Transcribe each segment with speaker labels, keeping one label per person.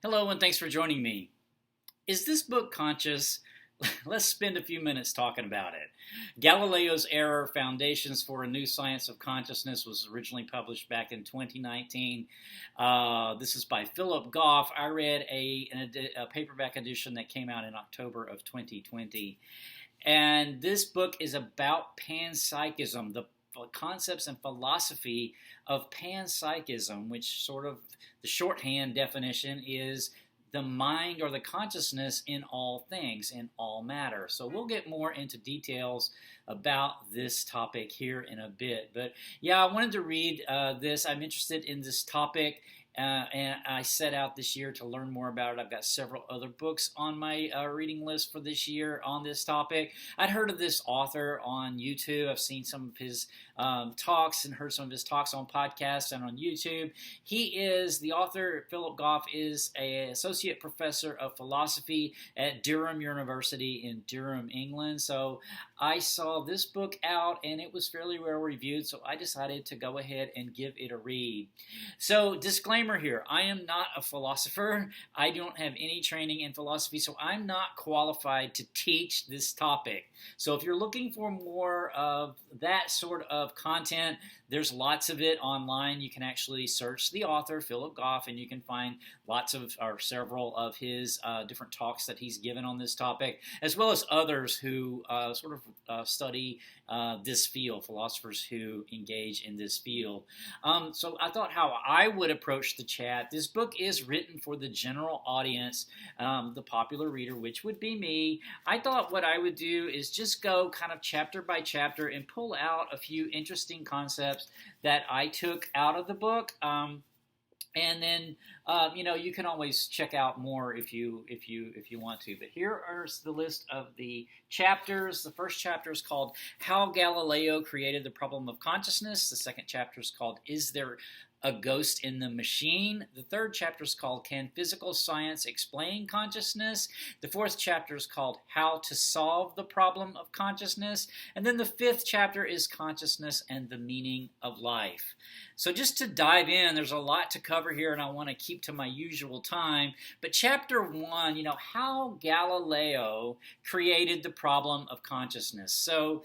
Speaker 1: Hello, and thanks for joining me. Is this book conscious? Let's spend a few minutes talking about it. Galileo's Error Foundations for a New Science of Consciousness was originally published back in 2019. This is by Philip Goff. I read a paperback edition that came out in October of 2020. And this book is about panpsychism, the concepts and philosophy of panpsychism, which sort of the shorthand definition is the mind or the consciousness in all things, in all matter. So we'll get more into details about this topic here in a bit. But yeah, I wanted to read this. I'm interested in this topic. And I set out this year to learn more about it. I've got several other books on my reading list for this year on this topic. I'd heard of this author on YouTube. I've seen some of his talks and heard some of his talks on podcasts and on YouTube. The author, Philip Goff, is an associate professor of philosophy at Durham University in Durham, England. So I saw this book out and it was fairly well reviewed, so I decided to go ahead and give it a read. So, disclaimer here, I am not a philosopher. I don't have any training in philosophy, so I'm not qualified to teach this topic. So if you're looking for more of that sort of content, there's lots of it online. You can actually search the author, Philip Goff, and you can find several of his different talks that he's given on this topic, as well as others who study this field, philosophers who engage in this field. So I thought how I would approach the chat. This book is written for the general audience, the popular reader, which would be me. I thought what I would do is just go kind of chapter by chapter and pull out a few interesting concepts that I took out of the book. And then, you can always check out more if you want to. But here are the list of the chapters. The first chapter is called How Galileo Created the Problem of Consciousness. The second chapter is called Is There a Ghost in the Machine? The third chapter is called Can Physical Science Explain Consciousness? The fourth chapter is called How to Solve the Problem of Consciousness. And then the fifth chapter is Consciousness and the Meaning of Life. So just to dive in, there's a lot to cover here, and I want to keep to my usual time. But chapter 1, how Galileo created the problem of consciousness. So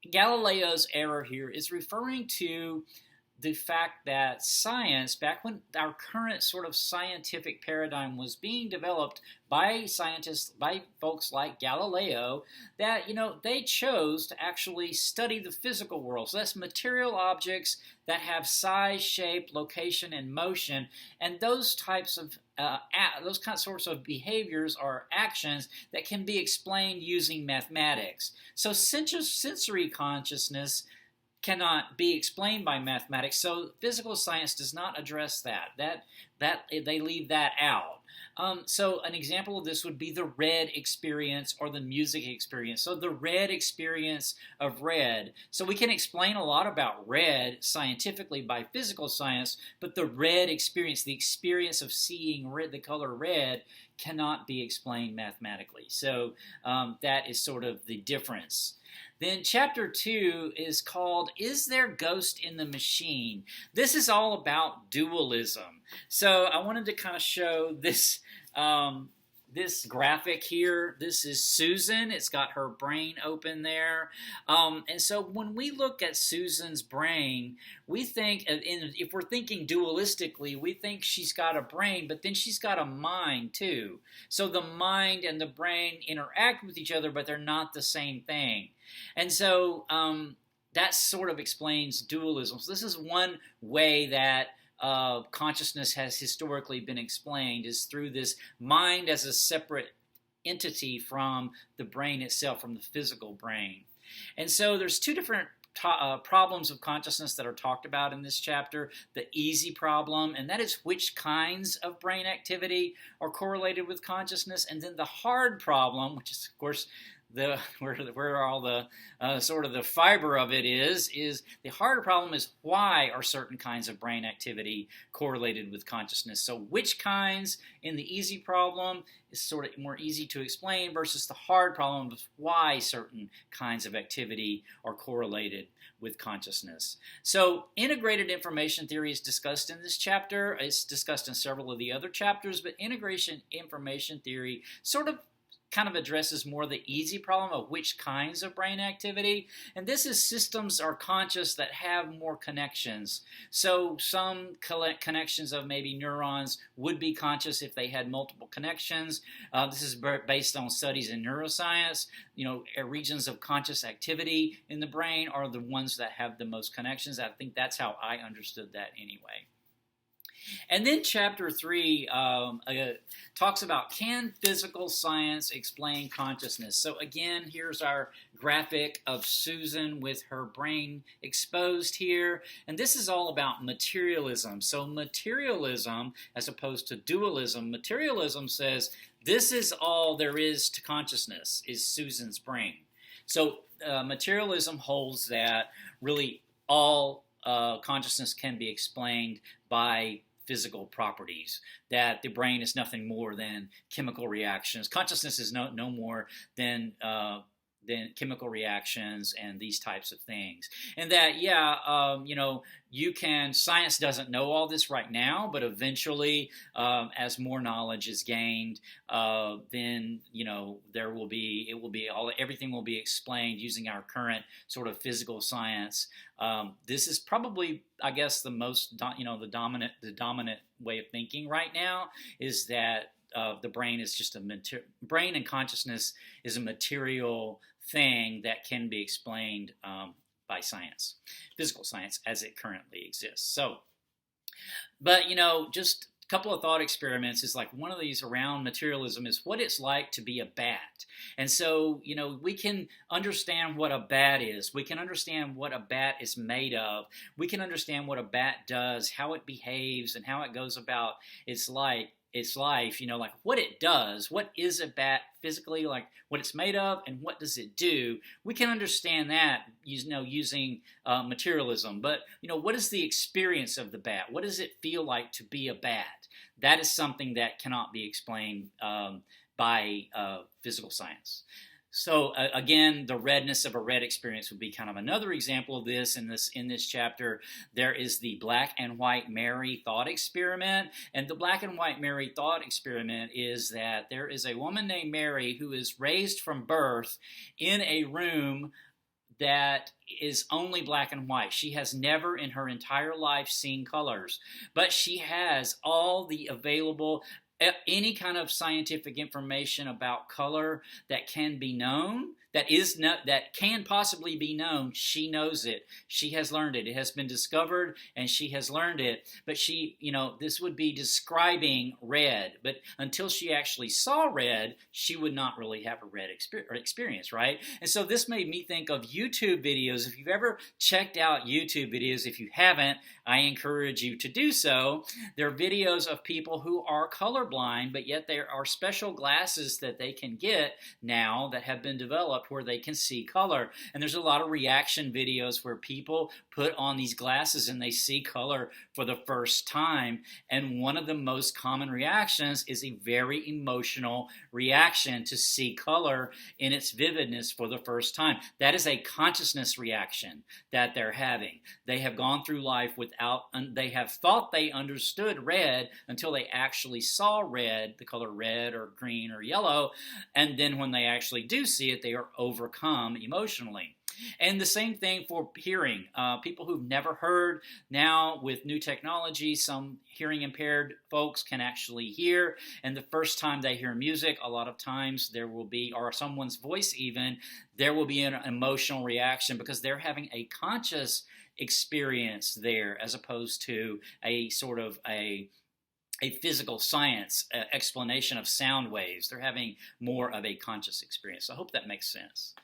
Speaker 1: Galileo's error here is referring to the fact that science, back when our current sort of scientific paradigm was being developed by scientists, by folks like Galileo, that, they chose to actually study the physical world. So that's material objects that have size, shape, location, and motion. And those types of sorts of behaviors or actions that can be explained using mathematics. So sensory consciousness cannot be explained by mathematics, so physical science does not address that. They leave that out. So an example of this would be the red experience or the music experience. So the red experience of red. So we can explain a lot about red scientifically by physical science, but the red experience, the experience of seeing red, the color red, cannot be explained mathematically. So that is sort of the difference. Then chapter 2 is called, Is There Ghost in the Machine? This is all about dualism. So I wanted to kind of show this this graphic here. This is Susan. It's got her brain open there. And so when we look at Susan's brain, we think, if we're thinking dualistically, we think she's got a brain, but then she's got a mind too. So the mind and the brain interact with each other, but they're not the same thing. And so that sort of explains dualism. So this is one way that consciousness has historically been explained, is through this mind as a separate entity from the brain itself, from the physical brain. And so there's two different problems of consciousness that are talked about in this chapter. The easy problem, and that is which kinds of brain activity are correlated with consciousness, and then the hard problem, which is, of course, where all the sort of the fiber of it is the harder problem is why are certain kinds of brain activity correlated with consciousness. So which kinds in the easy problem is sort of more easy to explain versus the hard problem of why certain kinds of activity are correlated with consciousness. So integrated information theory is discussed in this chapter. It's discussed in several of the other chapters, but integration information theory sort of kind of addresses more the easy problem of which kinds of brain activity. And this is systems are conscious that have more connections. So some connections of maybe neurons would be conscious if they had multiple connections. This is based on studies in neuroscience. Regions of conscious activity in the brain are the ones that have the most connections. I think that's how I understood that anyway. And then chapter 3 talks about, can physical science explain consciousness? So again, here's our graphic of Susan with her brain exposed here. And this is all about materialism. So materialism, as opposed to dualism, materialism says this is all there is to consciousness, is Susan's brain. So materialism holds that really all consciousness can be explained by physical properties, that the brain is nothing more than chemical reactions. Consciousness is no more than chemical reactions and these types of things. And that, science doesn't know all this right now, but eventually, as more knowledge is gained, then, everything will be explained using our current sort of physical science. This is probably, I guess, the most, the dominant way of thinking right now is that the brain is just brain and consciousness is a material thing that can be explained by science, physical science as it currently exists. So, but just a couple of thought experiments is like one of these around materialism is what it's like to be a bat. And so, we can understand what a bat is. We can understand what a bat is made of. We can understand what a bat does, how it behaves, and how it goes about its life, like what it does, what is a bat physically, like what it's made of, and what does it do. We can understand that using materialism. But what is the experience of the bat? What does it feel like to be a bat? That is something that cannot be explained by physical science. So again, the redness of a red experience would be kind of another example of this. In this chapter, there is the black and white Mary thought experiment. And the black and white Mary thought experiment is that there is a woman named Mary who is raised from birth in a room that is only black and white. She has never in her entire life seen colors, but she has all the available any kind of scientific information about color that can be known, that can possibly be known. She knows it. She has learned it. It has been discovered, and she has learned it. But she, this would be describing red. But until she actually saw red, she would not really have a red experience, right? And so this made me think of YouTube videos. If you've ever checked out YouTube videos, if you haven't, I encourage you to do so. They're videos of people who are colorblind, but yet there are special glasses that they can get now that have been developed where they can see color. And there's a lot of reaction videos where people put on these glasses and they see color for the first time. And one of the most common reactions is a very emotional reaction to see color in its vividness for the first time. That is a consciousness reaction that they're having. They have gone through life they have thought they understood red until they actually saw red, the color red or green or yellow. And then when they actually do see it, they are overcome emotionally. And the same thing for hearing. People who've never heard, now with new technology, some hearing impaired folks can actually hear. And the first time they hear music, a lot of times there will be, or someone's voice even, there will be an emotional reaction because they're having a conscious experience there as opposed to a sort of a physical science explanation of sound waves. They're having more of a conscious experience. So I hope that makes sense.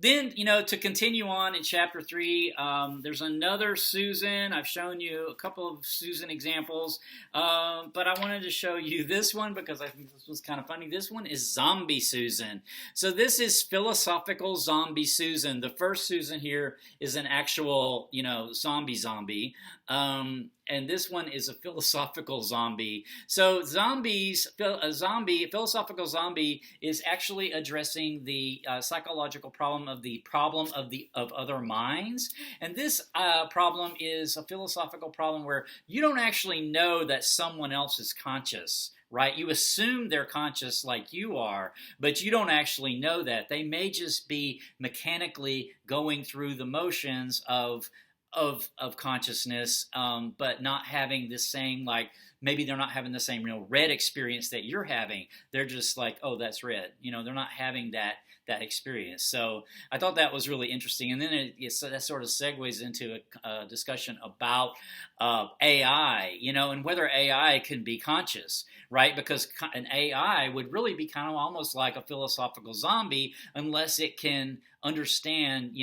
Speaker 1: Then, to continue on in chapter 3, there's another Susan. I've shown you a couple of Susan examples, but I wanted to show you this one because I think this was kind of funny. This one is Zombie Susan. So this is philosophical zombie Susan. The first Susan here is an actual, zombie. And this one is a philosophical zombie. So philosophical zombie is actually addressing the psychological problem of other minds. And this problem is a philosophical problem where you don't actually know that someone else is conscious. Right? You assume they're conscious like you are, but you don't actually know that. They may just be mechanically going through the motions of consciousness, but not having the same, maybe they're not having the same real red experience that you're having. They're just like, oh, that's red. They're not having that experience. So I thought that was really interesting. And then that sort of segues into a discussion about AI, and whether AI can be conscious, right? Because an AI would really be kind of almost like a philosophical zombie unless it can understand,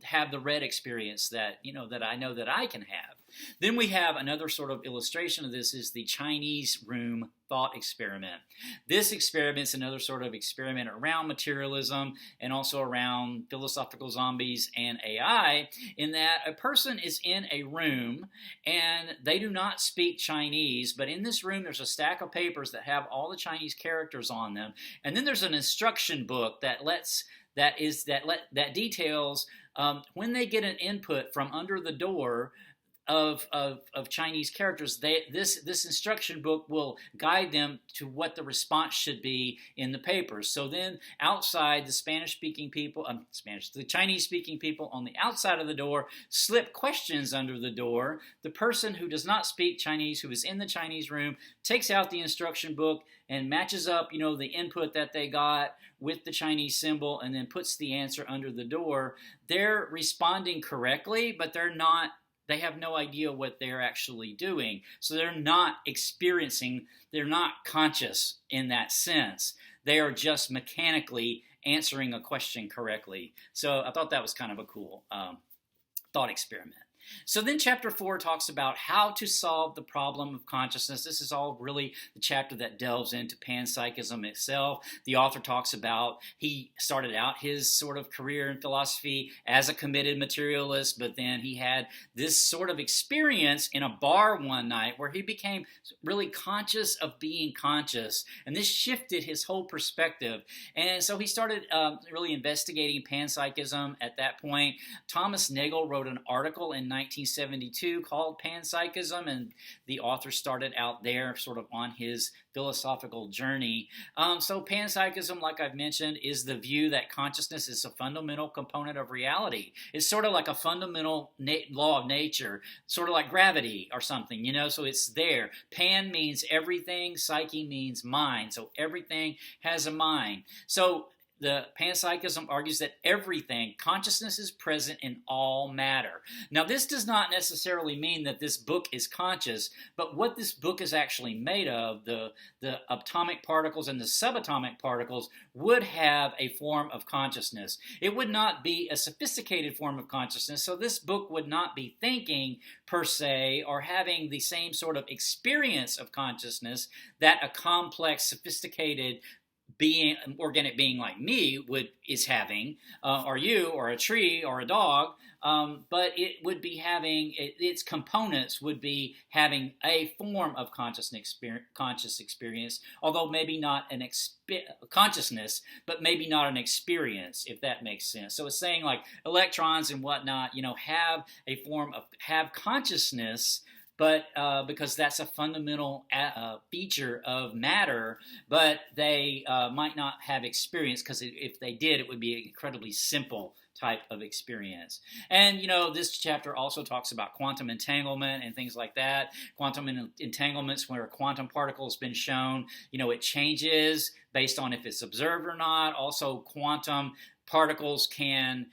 Speaker 1: have the red experience that, that I know that I can have. Then we have another sort of illustration of this is the Chinese room thought experiment. This experiment is another sort of experiment around materialism and also around philosophical zombies and AI, in that a person is in a room and they do not speak Chinese, but in this room there's a stack of papers that have all the Chinese characters on them, and then there's an instruction book that details when they get an input from under the door of Chinese characters, this instruction book will guide them to what the response should be in the papers. So then outside, the Spanish-speaking people, the Chinese-speaking people on the outside of the door slip questions under the door. The person who does not speak Chinese, who is in the Chinese room, takes out the instruction book and matches up, the input that they got with the Chinese symbol and then puts the answer under the door. They're responding correctly, but they have no idea what they're actually doing. So they're not they're not conscious in that sense. They are just mechanically answering a question correctly. So I thought that was kind of a cool thought experiment. So then chapter 4 talks about how to solve the problem of consciousness. This is all really the chapter that delves into panpsychism itself. The author talks about he started out his sort of career in philosophy as a committed materialist, but then he had this sort of experience in a bar one night where he became really conscious of being conscious, and this shifted his whole perspective. And so he started really investigating panpsychism at that point. Thomas Nagel wrote an article in 1972 called Panpsychism, and the author started out there sort of on his philosophical journey. So panpsychism, like I've mentioned, is the view that consciousness is a fundamental component of reality. It's sort of like a fundamental law of nature, sort of like gravity or something, so it's there. Pan means everything, psyche means mind, so everything has a mind. So the panpsychism argues that consciousness is present in all matter. Now, this does not necessarily mean that this book is conscious, but what this book is actually made of, the atomic particles and the subatomic particles, would have a form of consciousness. It would not be a sophisticated form of consciousness, so this book would not be thinking per se or having the same sort of experience of consciousness that a complex, sophisticated organic being like me is having, or you, or a tree, or a dog, but it would be having its components would be having a form of conscious experience, although maybe not an consciousness, but maybe not an experience, if that makes sense. So it's saying like electrons and whatnot, have a form of consciousness, but because that's a fundamental feature of matter, but they might not have experience, because if they did, it would be an incredibly simple type of experience. And, this chapter also talks about quantum entanglement and things like that. Quantum entanglements, where a quantum particle has been shown, it changes based on if it's observed or not. Also, quantum particles can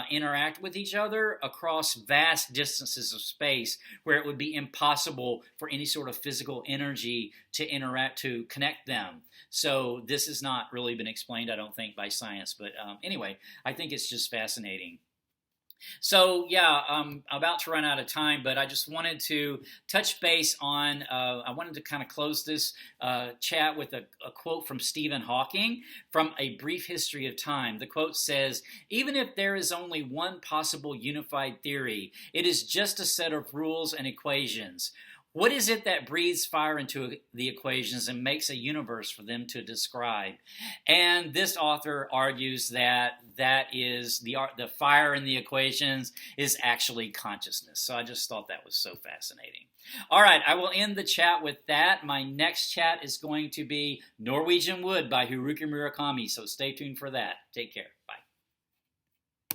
Speaker 1: interact with each other across vast distances of space where it would be impossible for any sort of physical energy to interact, to connect them. So this has not really been explained, I don't think, by science. But anyway, I think it's just fascinating. So yeah, I'm about to run out of time, but I just wanted to touch base on, I wanted to kind of close this chat with a quote from Stephen Hawking from A Brief History of Time. The quote says, "Even if there is only one possible unified theory, it is just a set of rules and equations. What is it that breathes fire into the equations and makes a universe for them to describe?" And this author argues that is the fire in the equations is actually consciousness. So I just thought that was so fascinating. All right, I will end the chat with that. My next chat is going to be Norwegian Wood by Haruki Murakami. So stay tuned for that. Take care.